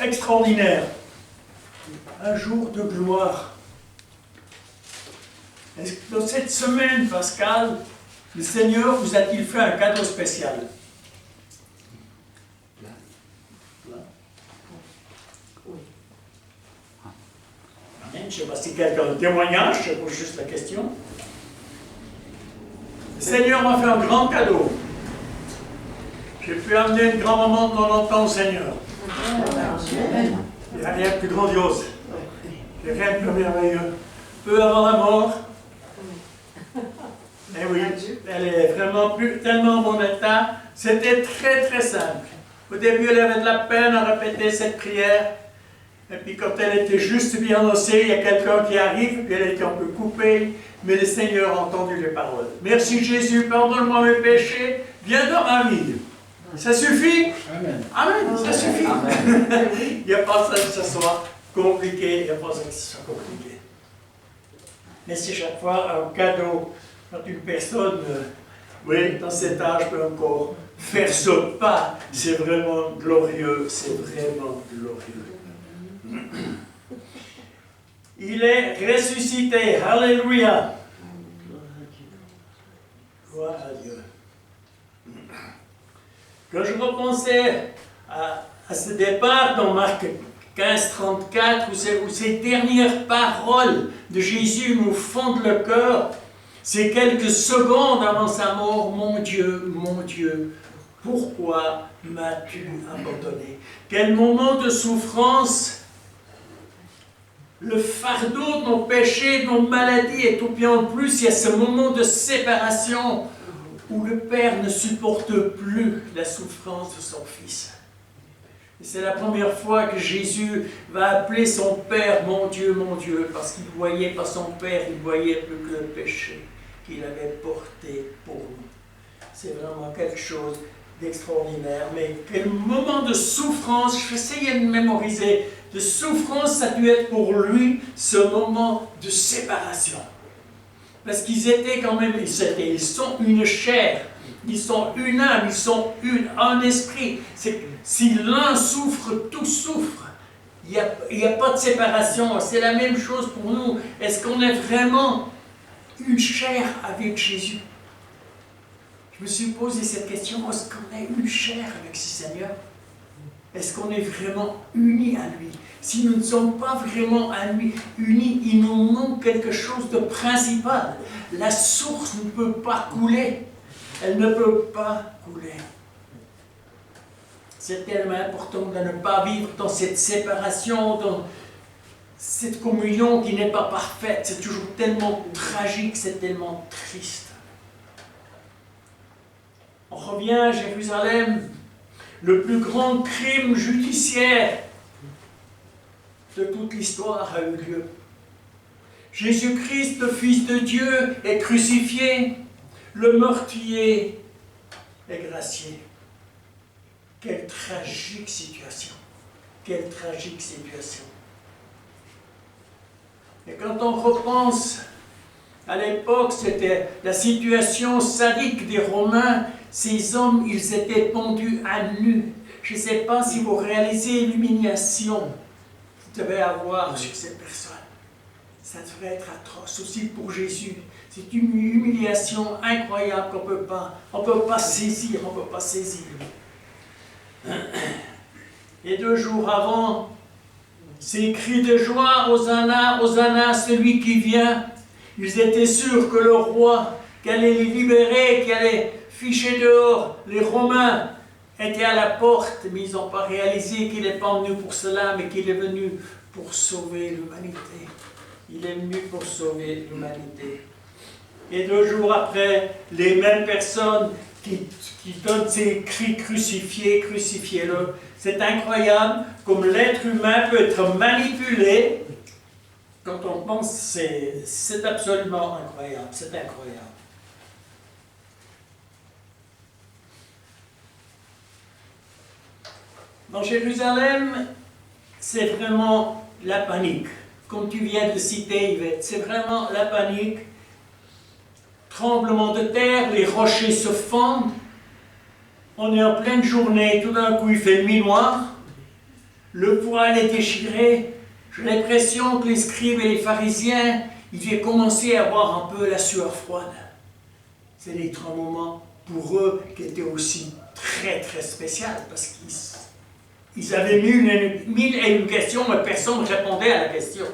extraordinaire. Un jour de gloire. Est-ce que dans cette semaine, Pascal, le Seigneur vous a-t-il fait un cadeau spécial? Amen. Je ne sais pas si quelqu'un a un témoignage, je pose juste la question. Le Seigneur m'a fait un grand cadeau. J'ai pu amener une grand-maman de 90 ans au Seigneur. Il n'y a rien de plus grandiose. Il n'y a rien de plus merveilleux. Peu avant la mort. Eh oui, elle est vraiment tellement en bon état. C'était très très simple. Au début, elle avait de la peine à répéter cette prière. Et puis quand elle était juste bien ossée, il y a quelqu'un qui arrive, puis elle était un peu coupée, mais le Seigneur a entendu les paroles. Merci Jésus, pardonne-moi mes péchés, viens dans ma vie. Ça suffit? Amen. Amen, ça suffit. Amen. Il n'y a pas ça que ce soit compliqué, il n'y a pas ça que ce soit compliqué. Mais c'est chaque fois un cadeau quand une personne, oui, dans cet âge peut encore faire ce pas. C'est vraiment glorieux, c'est vraiment glorieux. Il est ressuscité, alléluia. Gloire à Dieu. Quand je repensais à ce départ dans Marc 15, 34, où ces dernières paroles de Jésus nous fondent le cœur, c'est quelques secondes avant sa mort, mon Dieu, pourquoi m'as-tu abandonné? Quel moment de souffrance, le fardeau de nos péchés, de nos maladies, et tout bien en plus, il y a ce moment de séparation où le Père ne supporte plus la souffrance de son Fils. Et c'est la première fois que Jésus va appeler son Père, mon Dieu, parce qu'il ne voyait pas son Père, il voyait plus que le péché qu'il avait porté pour nous. C'est vraiment quelque chose d'extraordinaire. Mais quel moment de souffrance, j'essayais de mémoriser, de souffrance, ça a dû être pour lui ce moment de séparation. Parce qu'ils étaient quand même, ils sont une chair, ils sont une âme, ils sont un esprit. Si l'un souffre, tout souffre. Il n'y a pas de séparation. C'est la même chose pour nous. Est-ce qu'on est vraiment une chair avec Jésus? Je me suis posé cette question, est-ce qu'on est une chair avec ce Seigneur? Est-ce qu'on est vraiment unis à lui? Si nous ne sommes pas vraiment unis, il nous manque quelque chose de principal. La source ne peut pas couler. Elle ne peut pas couler. C'est tellement important de ne pas vivre dans cette séparation, dans cette communion qui n'est pas parfaite. C'est toujours tellement tragique, c'est tellement triste. On revient à Jérusalem. Le plus grand crime judiciaire de toute l'histoire a eu lieu. Jésus-Christ, le Fils de Dieu, est crucifié. Le meurtrier est gracié. Quelle tragique situation. Quelle tragique situation. Et quand on repense à l'époque, c'était la situation sadique des Romains. Ces hommes, ils étaient pendus à nu. Je ne sais pas si vous réalisez l'humiliation que vous devez avoir sur ces personnes. Ça devrait être atroce aussi pour Jésus. C'est une humiliation incroyable qu'on ne peut pas saisir, on ne peut pas saisir. Et 2 jours avant, ces cris de joie, Hosanna, Hosanna, celui qui vient. Ils étaient sûrs que le roi, qui allait les libérer, qui allait ficher dehors les Romains, était à la porte, mais ils n'ont pas réalisé qu'il n'est pas venu pour cela, mais qu'il est venu pour sauver l'humanité. Il est venu pour sauver l'humanité. Et 2 jours après, les mêmes personnes qui donnent ces cris crucifiez, crucifiez-le. C'est incroyable comme l'être humain peut être manipulé. Quand on pense, c'est absolument incroyable. C'est incroyable. Dans Jérusalem, c'est vraiment la panique. Comme tu viens de citer, Yvette, c'est vraiment la panique. Tremblement de terre, les rochers se fendent. On est en pleine journée, tout d'un coup il fait nuit noire. Le voile est déchiré. J'ai l'impression que les scribes et les pharisiens, ils devaient commencer à avoir un peu la sueur froide. C'est des moments pour eux qui étaient aussi très très spéciaux parce qu'ils avaient mille et une questions, mais personne ne répondait à la question.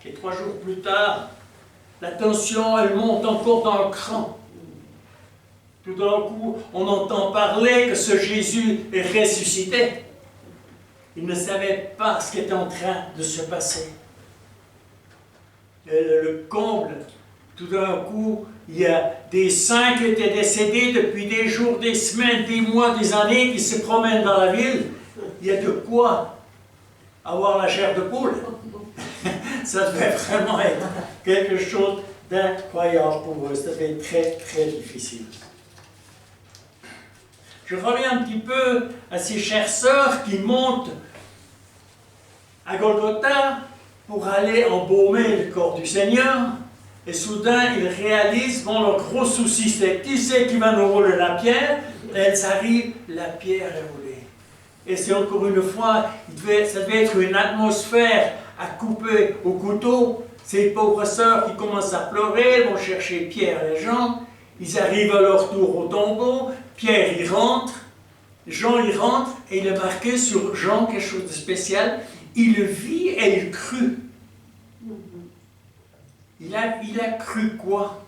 Et 3 jours plus tard, la tension, elle monte encore dans le cran. Tout d'un coup, on entend parler que ce Jésus est ressuscité. Ils ne savaient pas ce qui était en train de se passer. Et le comble, tout d'un coup, il y a des saints qui étaient décédés depuis des jours, des semaines, des mois, des années, qui se promènent dans la ville. Il y a de quoi avoir la chair de poule. Ça devait vraiment être quelque chose d'incroyable pour eux. Ça devait être très, très difficile. Je reviens un petit peu à ces chères sœurs qui montent à Golgotha pour aller embaumer le corps du Seigneur. Et soudain, ils réalisent, bon, leur gros souci, c'est qui c'est qui va nous rouler la pierre? Et elles arrivent, la pierre est roulée. Et c'est encore une fois, ça devait être une atmosphère à couper au couteau. Ces pauvres sœurs qui commencent à pleurer, elles vont chercher Pierre et Jean. Ils arrivent à leur tour au tombeau. Pierre, il rentre. Jean, il rentre. Et il est marqué sur Jean quelque chose de spécial. Il vit et il crut. Il a cru quoi?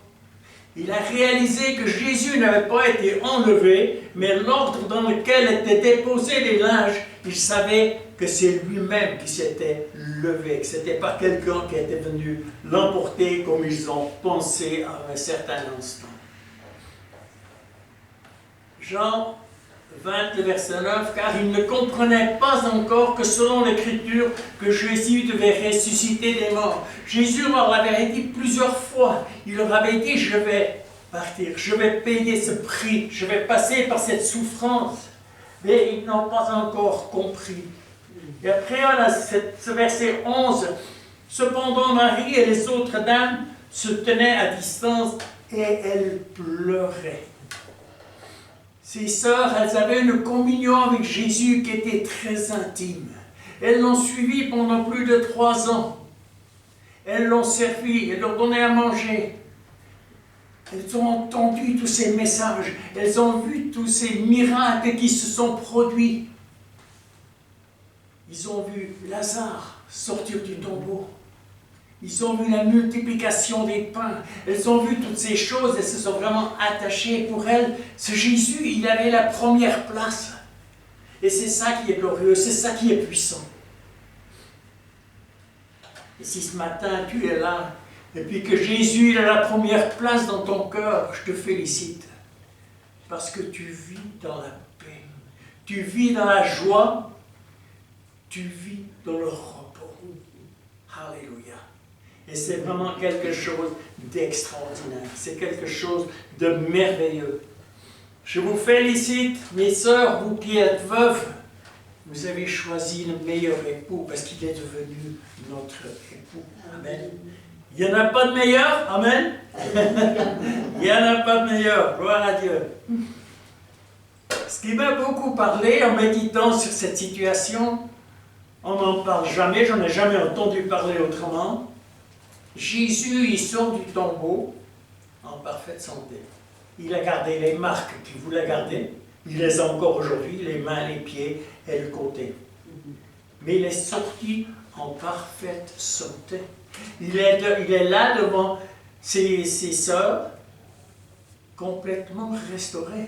Il a réalisé que Jésus n'avait pas été enlevé, mais l'ordre dans lequel étaient déposés les linges, il savait que c'est lui-même qui s'était levé, que ce n'était pas quelqu'un qui était venu l'emporter comme ils ont pensé à un certain instant. Jean 20, le verset 9, car ils ne comprenaient pas encore que selon l'Écriture, que Jésus devait ressusciter des morts. Jésus leur avait dit plusieurs fois, il leur avait dit, je vais partir, je vais payer ce prix, je vais passer par cette souffrance. Mais ils n'ont pas encore compris. Et après, on a ce verset 11, cependant Marie et les autres dames se tenaient à distance et elles pleuraient. Ces sœurs, elles avaient une communion avec Jésus qui était très intime. Elles l'ont suivi pendant plus de 3 ans. Elles l'ont servi, elles leur donnaient à manger. Elles ont entendu tous ces messages. Elles ont vu tous ces miracles qui se sont produits. Ils ont vu Lazare sortir du tombeau. Ils ont vu la multiplication des pains. Elles ont vu toutes ces choses. Elles se sont vraiment attachées. Pour elles, ce Jésus, il avait la première place. Et c'est ça qui est glorieux. C'est ça qui est puissant. Et si ce matin, tu es là, et puis que Jésus il a la première place dans ton cœur, je te félicite. Parce que tu vis dans la paix. Tu vis dans la joie. Tu vis dans le repos. Alléluia. Et c'est vraiment quelque chose d'extraordinaire. C'est quelque chose de merveilleux. Je vous félicite, mes sœurs, vous qui êtes veuves. Vous avez choisi le meilleur époux parce qu'il est devenu notre époux. Amen. Il n'y en a pas de meilleur. Amen. Il n'y en a pas de meilleur. Gloire à Dieu. Ce qui m'a beaucoup parlé en méditant sur cette situation, on n'en parle jamais, j'en ai jamais entendu parler autrement. Jésus, il sort du tombeau en parfaite santé. Il a gardé les marques qu'il voulait garder. Il les a encore aujourd'hui, les mains, les pieds et le côté. Mais il est sorti en parfaite santé. Il est là devant ses sœurs, complètement restauré.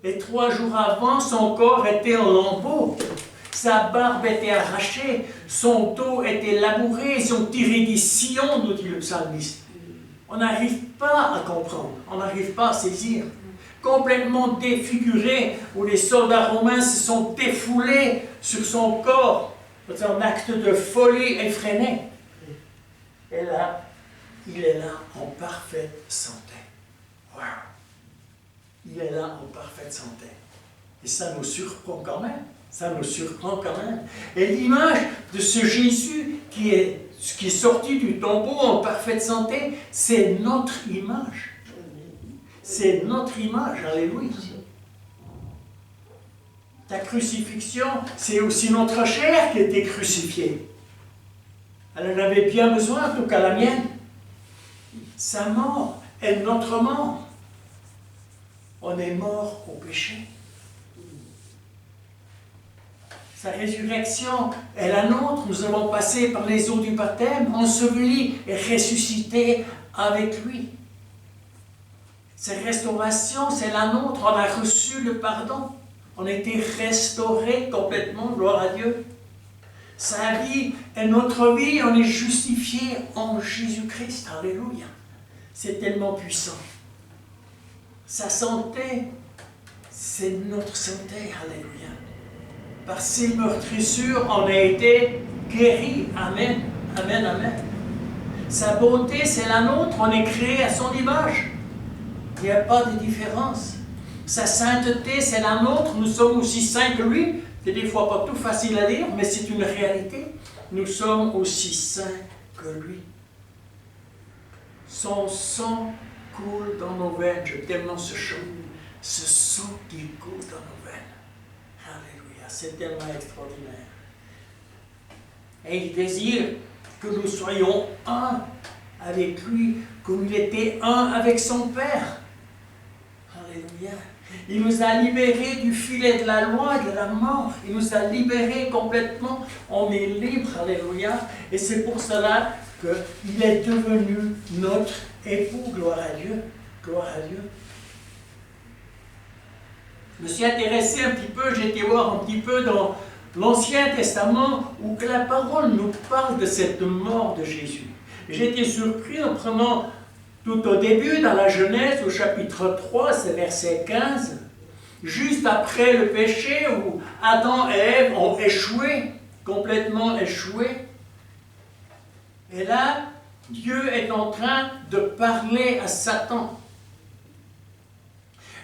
Et 3 jours avant, son corps était en lambeaux. Sa barbe était arrachée, son dos était labouré, ils ont tiré des sillons, nous dit le psalmiste. On n'arrive pas à comprendre, on n'arrive pas à saisir. Complètement défiguré, où les soldats romains se sont défoulés sur son corps, c'est un acte de folie effréné. Et là, il est là en parfaite santé. Wow! Il est là en parfaite santé. Et ça nous surprend quand même. Ça nous surprend quand même. Et l'image de ce Jésus qui est sorti du tombeau en parfaite santé, c'est notre image. C'est notre image. Alléluia. Ta crucifixion, c'est aussi notre chair qui a été crucifiée. Elle en avait bien besoin, en tout cas la mienne. Sa mort est notre mort. On est mort au péché. Sa résurrection est la nôtre. Nous avons passé par les eaux du baptême, ensevelis et ressuscités avec lui. Sa restauration, c'est la nôtre. On a reçu le pardon. On a été restaurés complètement, gloire à Dieu. Sa vie est notre vie. On est justifié en Jésus-Christ. Alléluia. C'est tellement puissant. Sa santé, c'est notre santé. Alléluia. Par ses meurtrissures, on a été guéris. Amen. Amen, amen. Sa beauté, c'est la nôtre. On est créé à son image. Il n'y a pas de différence. Sa sainteté, c'est la nôtre. Nous sommes aussi saints que lui. C'est des fois pas tout facile à dire, mais c'est une réalité. Nous sommes aussi saints que lui. Son sang coule dans nos veines. J'aime tellement ce chant. Ce sang qui coule dans nos veines. Alléluia. C'est tellement extraordinaire. Et il désire que nous soyons un avec lui, comme il était un avec son Père. Alléluia. Il nous a libérés du filet de la loi et de la mort. Il nous a libérés complètement. On est libre. Alléluia. Et c'est pour cela qu'il est devenu notre époux. Gloire à Dieu. Gloire à Dieu. Je me suis intéressé un petit peu, j'ai été voir un petit peu dans l'Ancien Testament où que la parole nous parle de cette mort de Jésus. J'ai été surpris en prenant tout au début, dans la Genèse, au chapitre 3, c'est verset 15, juste après le péché où Adam et Ève ont échoué, complètement échoué. Et là, Dieu est en train de parler à Satan.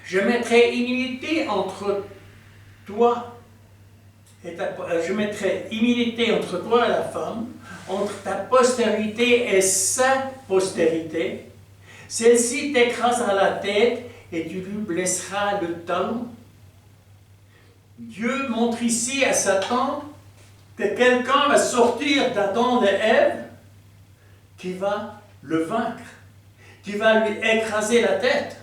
Je mettrai inimitié entre toi et je mettrai inimitié entre toi et la femme, entre ta postérité et sa postérité. Celle-ci t'écrasera la tête et tu lui blesseras le talon. Dieu montre ici à Satan que quelqu'un va sortir d'Adam et Ève qui va le vaincre, qui va lui écraser la tête.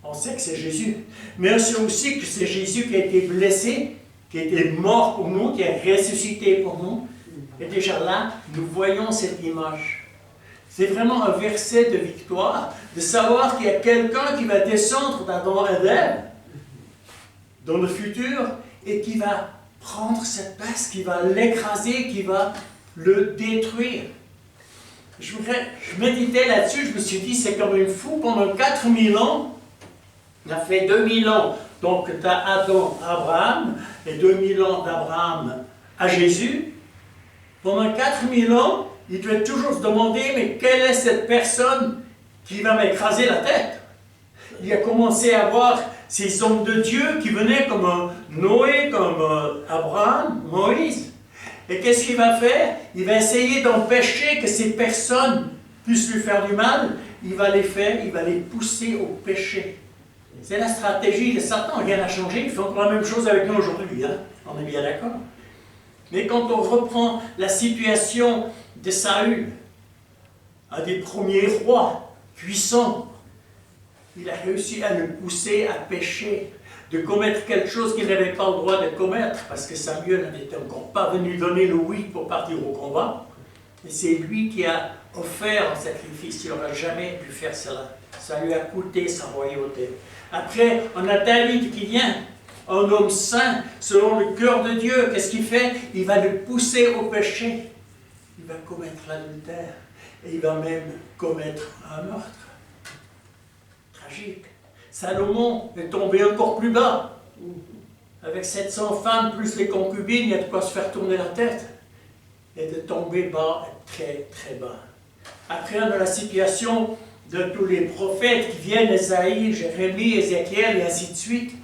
On sait que c'est Jésus, mais on sait aussi que c'est Jésus qui a été blessé, qui a été mort pour nous, qui a ressuscité pour nous. Et déjà là, nous voyons cette image. C'est vraiment un verset de victoire, de savoir qu'il y a quelqu'un qui va descendre d'Adam et d'Ève dans le futur et qui va prendre cette place, qui va l'écraser, qui va le détruire. Je méditais là-dessus, je me suis dit, c'est quand même fou, pendant 4000 ans, il a fait 2000 ans, donc tu as Adam, Abraham, et 2000 ans d'Abraham à Jésus. Pendant 4000 ans, il devait toujours se demander, mais quelle est cette personne qui va m'écraser la tête? Il a commencé à voir ces hommes de Dieu qui venaient comme Noé, comme Abraham, Moïse. Et qu'est-ce qu'il va faire? Il va essayer d'empêcher que ces personnes puissent lui faire du mal. Il va les faire, il va les pousser au péché. C'est la stratégie de Satan, rien n'a changé. Ils font la même chose avec nous aujourd'hui, hein? On est bien d'accord. Mais quand on reprend la situation de Saül, un des premiers rois puissants, il a réussi à le pousser à pécher, de commettre quelque chose qu'il n'avait pas le droit de commettre, parce que Samuel n'était encore pas venu donner le oui pour partir au combat. Et c'est lui qui a offert un sacrifice. Il n'aurait jamais pu faire cela. Ça lui a coûté sa royauté. Après, on a David qui vient, un homme saint, selon le cœur de Dieu. Qu'est-ce qu'il fait? Il va le pousser au péché. Il va commettre l'adultère. Et il va même commettre un meurtre. Tragique. Salomon est tombé encore plus bas. Avec 700 femmes, plus les concubines, il y a de quoi se faire tourner la tête. Et de tomber bas, très très bas. Après, on a la situation de tous les prophètes qui viennent, Ésaïe, Jérémie, Ézéchiel et ainsi de suite,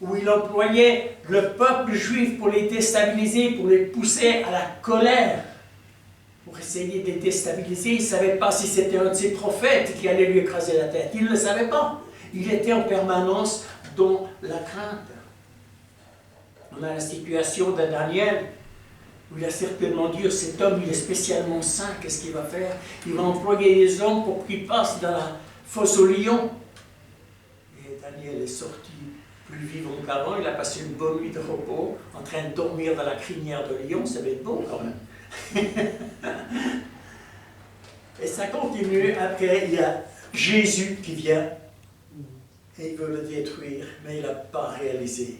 où il employait le peuple juif pour les déstabiliser, pour les pousser à la colère, pour essayer de les déstabiliser. Il ne savait pas si c'était un de ses prophètes qui allait lui écraser la tête. Il ne le savait pas. Il était en permanence dans la crainte. On a la situation de Daniel, où il a certainement dit, cet homme, il est spécialement saint, qu'est-ce qu'il va faire? Il va employer les hommes pour qu'ils passent dans la fosse aux lions. Et Daniel est sorti plus vivant qu'avant, il a passé une bonne nuit de repos, en train de dormir dans la crinière de lion, ça va être beau quand même. Et ça continue, après il y a Jésus qui vient, et il veut le détruire, mais il n'a pas réalisé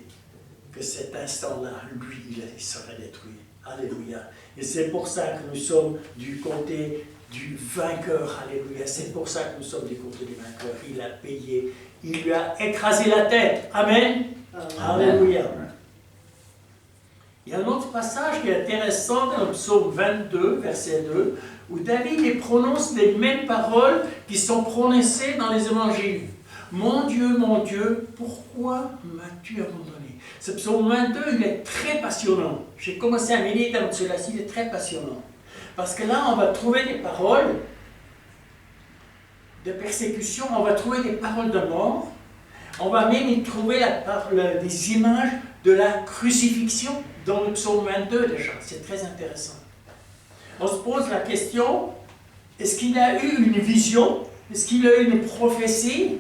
que cet instant-là, lui, il serait détruit. Alléluia. Et c'est pour ça que nous sommes du côté du vainqueur. Alléluia. C'est pour ça que nous sommes du côté du vainqueur. Il a payé. Il lui a écrasé la tête. Amen. Amen. Alléluia. Il y a un autre passage qui est intéressant dans le psaume 22, verset 2, où David il prononce les mêmes paroles qui sont prononcées dans les évangiles. Mon Dieu, pourquoi m'as-tu abandonné? Ce psaume 22, il est très passionnant. J'ai commencé à méditer dans celui-ci, il est très passionnant. Parce que là, on va trouver des paroles de persécution, on va trouver des paroles de mort, on va même y trouver des images de la crucifixion dans le psaume 22 déjà. C'est très intéressant. On se pose la question, est-ce qu'il a eu une vision? Est-ce qu'il a eu une prophétie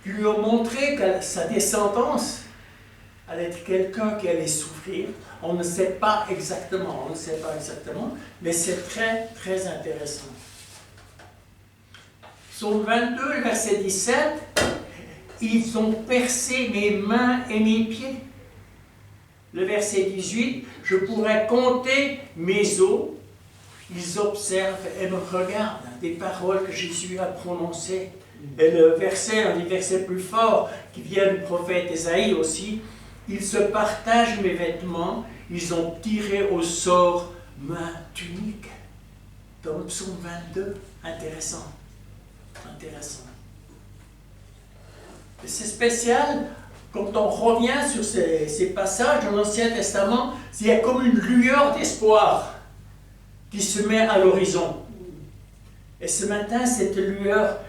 qui lui a montré que sa descendance allait être quelqu'un qui allait souffrir? On ne sait pas exactement, mais c'est très, très intéressant. Psaume 22, verset 17, ils ont percé mes mains et mes pieds. Le verset 18, je pourrais compter mes os. Ils observent et me regardent. Des paroles que Jésus a prononcées. Et le verset, un des versets plus forts, qui vient du prophète Ésaïe aussi, ils se partagent mes vêtements, ils ont tiré au sort ma tunique. Dans le psaume 22, intéressant. Et c'est spécial, quand on revient sur ces passages dans l'Ancien Testament, il y a comme une lueur d'espoir qui se met à l'horizon. Et ce matin, cette lueur,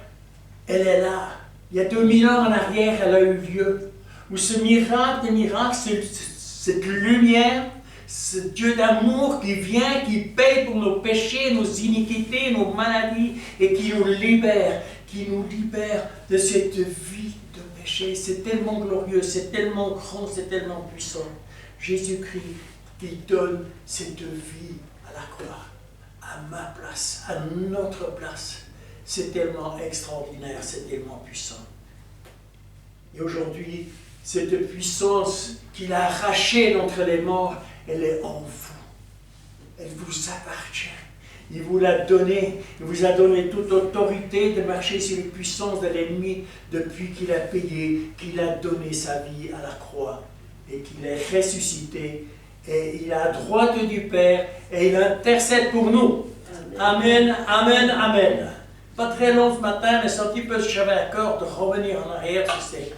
elle est là. Il y a 2000 ans en arrière, elle a eu lieu. Où ce miracle des miracles, cette lumière, ce Dieu d'amour qui vient, qui paye pour nos péchés, nos iniquités, nos maladies, et qui nous libère de cette vie de péché. C'est tellement glorieux, c'est tellement grand, c'est tellement puissant. Jésus-Christ qui donne cette vie à la croix, à ma place, à notre place. C'est tellement extraordinaire, c'est tellement puissant. Et aujourd'hui, cette puissance qu'il a arrachée d'entre les morts, elle est en vous. Elle vous appartient. Il vous l'a donné. Il vous a donné toute autorité de marcher sur les puissances de l'ennemi depuis qu'il a payé, qu'il a donné sa vie à la croix et qu'il est ressuscité. Et il est à droite du Père et il intercède pour nous. Amen, amen, amen. Pas très long ce matin, mais c'est un petit peu, j'avais à cœur de revenir en arrière. C'est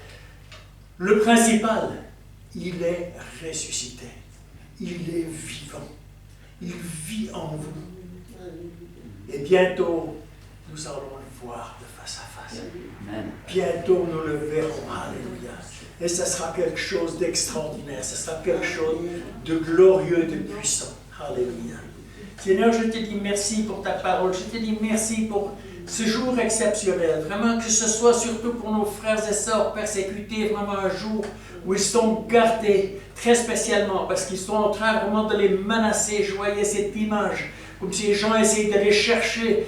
le principal. Il est ressuscité. Il est vivant. Il vit en vous. Et bientôt, nous allons le voir de face à face. Bientôt, nous le verrons. Alléluia. Et ce sera quelque chose d'extraordinaire. Ce sera quelque chose de glorieux, de puissant. Alléluia. Seigneur, je te dis merci pour ta parole. Je te dis merci pour ce jour exceptionnel. Vraiment, que ce soit surtout pour nos frères et sœurs persécutés, vraiment un jour où ils sont gardés très spécialement parce qu'ils sont en train vraiment de les menacer. Je voyais cette image, comme si les gens essayaient de les chercher,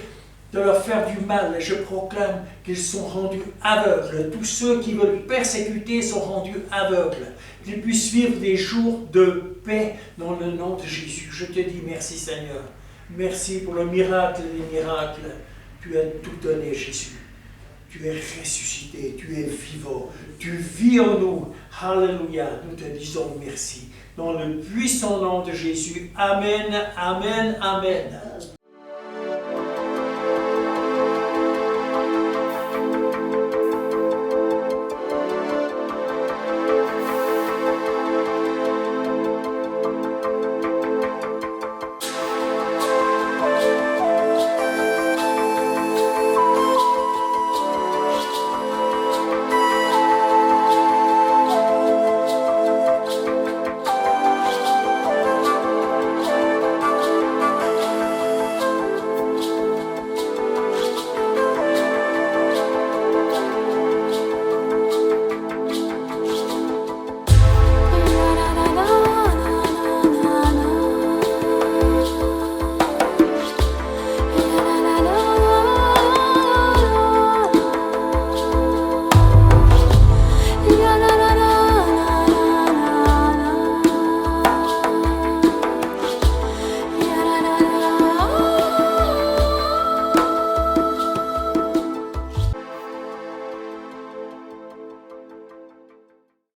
de leur faire du mal. Et je proclame qu'ils sont rendus aveugles. Tous ceux qui veulent persécuter sont rendus aveugles. Qu'ils puissent vivre des jours de paix dans le nom de Jésus. Je te dis merci Seigneur. Merci pour le miracle des miracles. Tu as tout donné Jésus. Tu es ressuscité, tu es vivant, tu vis en nous. Alléluia, nous te disons merci. Dans le puissant nom de Jésus. Amen, amen, amen.